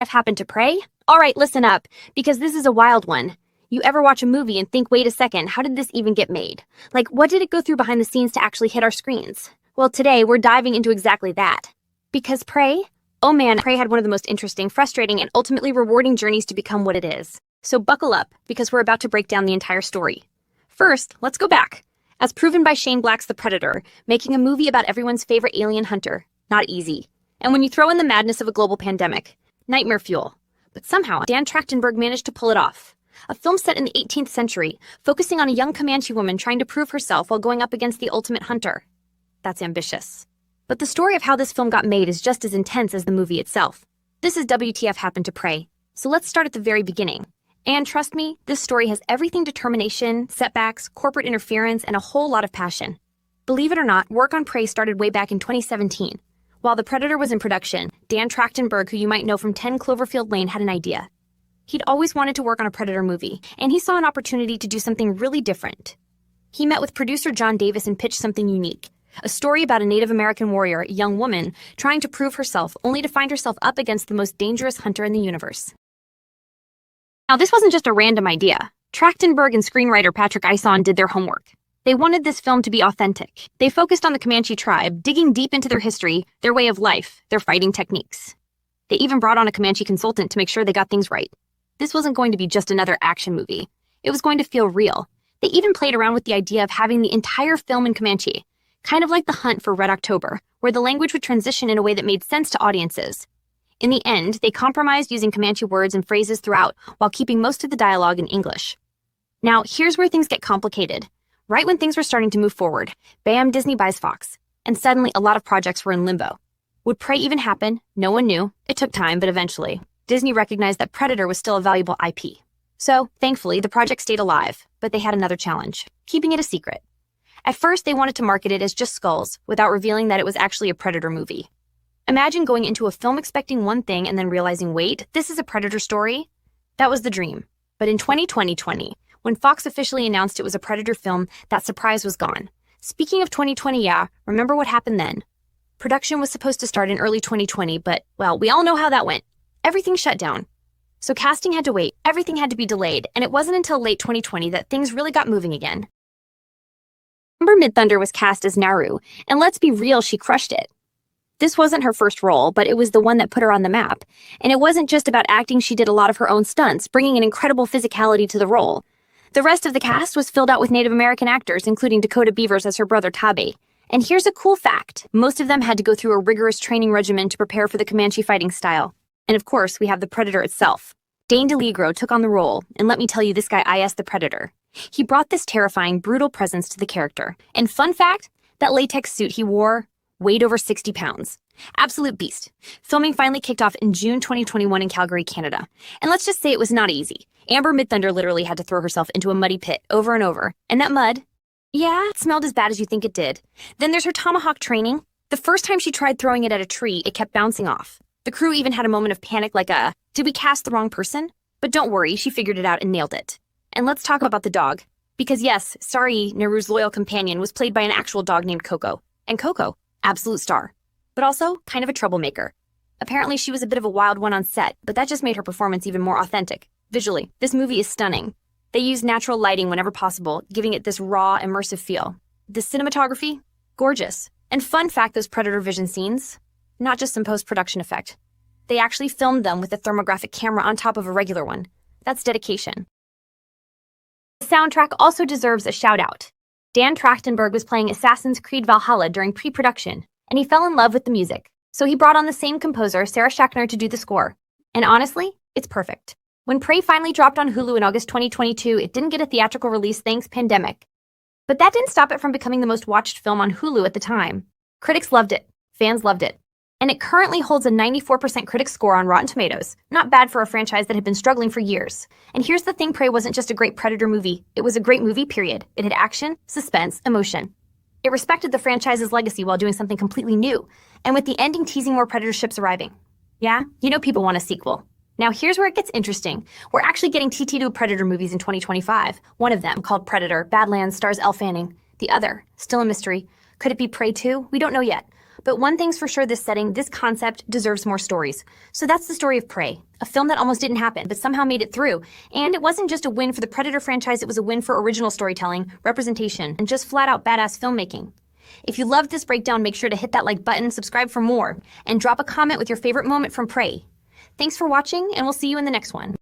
WTF Happened to Prey? Alright, listen up, because this is a wild one. You ever watch a movie and think, wait a second, how did this even get made? Like, what did it go through behind the scenes to actually hit our screens? Well, today we're diving into exactly that. Because Prey? Oh man, Prey had one of the most interesting, frustrating, and ultimately rewarding journeys to become what it is. So buckle up, because we're about to break down the entire story. First, let's go back. As proven by Shane Black's The Predator, making a movie about everyone's favorite alien hunter, not easy. And when you throw in the madness of a global pandemic, nightmare fuel. But somehow, Dan Trachtenberg managed to pull it off. A film set in the 18th century, focusing on a young Comanche woman trying to prove herself while going up against the ultimate hunter. That's ambitious. But the story of how this film got made is just as intense as the movie itself. This is WTF Happened to Prey. So let's start at the very beginning. And trust me, this story has everything: determination, setbacks, corporate interference, and a whole lot of passion. Believe it or not, work on Prey started way back in 2017. While The Predator was in production, Dan Trachtenberg, who you might know from 10 Cloverfield Lane, had an idea. He'd always wanted to work on a Predator movie, and he saw an opportunity to do something really different. He met with producer John Davis and pitched something unique. A story about a Native American warrior, a young woman, trying to prove herself only to find herself up against the most dangerous hunter in the universe. Now, this wasn't just a random idea. Trachtenberg and screenwriter Patrick Ison did their homework. They wanted this film to be authentic. They focused on the Comanche tribe, digging deep into their history, their way of life, their fighting techniques. They even brought on a Comanche consultant to make sure they got things right. This wasn't going to be just another action movie. It was going to feel real. They even played around with the idea of having the entire film in Comanche, kind of like The Hunt for Red October, where the language would transition in a way that made sense to audiences. In the end, they compromised using Comanche words and phrases throughout while keeping most of the dialogue in English. Now, here's where things get complicated. Right when things were starting to move forward, bam, Disney buys Fox, and suddenly a lot of projects were in limbo. Would Prey even happen? No one knew. It took time, but eventually, Disney recognized that Predator was still a valuable IP. So, thankfully, the project stayed alive, but they had another challenge: keeping it a secret. At first, they wanted to market it as just skulls, without revealing that it was actually a Predator movie. Imagine going into a film expecting one thing and then realizing, wait, this is a Predator story? That was the dream. But in 2020, when Fox officially announced it was a Predator film, that surprise was gone. Speaking of 2020, yeah, remember what happened then? Production was supposed to start in early 2020, but, well, we all know how that went. Everything shut down. So casting had to wait, everything had to be delayed, and it wasn't until late 2020 that things really got moving again. Midthunder was cast as Naru, and let's be real, she crushed it. This wasn't her first role, but it was the one that put her on the map. And it wasn't just about acting, she did a lot of her own stunts, bringing an incredible physicality to the role. The rest of the cast was filled out with Native American actors, including Dakota Beavers as her brother Tabe. And here's a cool fact: most of them had to go through a rigorous training regimen to prepare for the Comanche fighting style. And of course, we have the Predator itself. Dane DeLigro took on the role, and let me tell you, this guy IS the Predator. He brought this terrifying, brutal presence to the character. And fun fact, that latex suit he wore weighed over 60 pounds. Absolute beast. Filming finally kicked off in June 2021 in Calgary, Canada. And let's just say it was not easy. Midthunder literally had to throw herself into a muddy pit over and over. And that mud, yeah, it smelled as bad as you think it did. Then there's her tomahawk training. The first time she tried throwing it at a tree, it kept bouncing off. The crew even had a moment of panic like did we cast the wrong person? But don't worry, she figured it out and nailed it. And let's talk about the dog. Because yes, Sari, Naru's loyal companion, was played by an actual dog named Coco. And Coco, absolute star. But also kind of a troublemaker. Apparently she was a bit of a wild one on set, but that just made her performance even more authentic. Visually, this movie is stunning. They use natural lighting whenever possible, giving it this raw, immersive feel. The cinematography? Gorgeous. And fun fact, those Predator vision scenes? Not just some post-production effect. They actually filmed them with a thermographic camera on top of a regular one. That's dedication. The soundtrack also deserves a shout-out. Dan Trachtenberg was playing Assassin's Creed Valhalla during pre-production, and he fell in love with the music. So he brought on the same composer, Sarah Schachner, to do the score. And honestly, it's perfect. When Prey finally dropped on Hulu in August 2022, it didn't get a theatrical release thanks pandemic. But that didn't stop it from becoming the most watched film on Hulu at the time. Critics loved it. Fans loved it. And it currently holds a 94% critic score on Rotten Tomatoes. Not bad for a franchise that had been struggling for years. And here's the thing, Prey wasn't just a great Predator movie. It was a great movie, period. It had action, suspense, emotion. It respected the franchise's legacy while doing something completely new, and with the ending teasing more Predator ships arriving. Yeah, you know people want a sequel. Now here's where it gets interesting. We're actually getting TT2 Predator movies in 2025. One of them, called Predator: Badlands, stars Elle Fanning. The other, still a mystery. Could it be Prey 2? We don't know yet. But one thing's for sure, this concept deserves more stories. So that's the story of Prey, a film that almost didn't happen, but somehow made it through. And it wasn't just a win for the Predator franchise, it was a win for original storytelling, representation, and just flat-out badass filmmaking. If you loved this breakdown, make sure to hit that like button, subscribe for more, and drop a comment with your favorite moment from Prey. Thanks for watching, and we'll see you in the next one.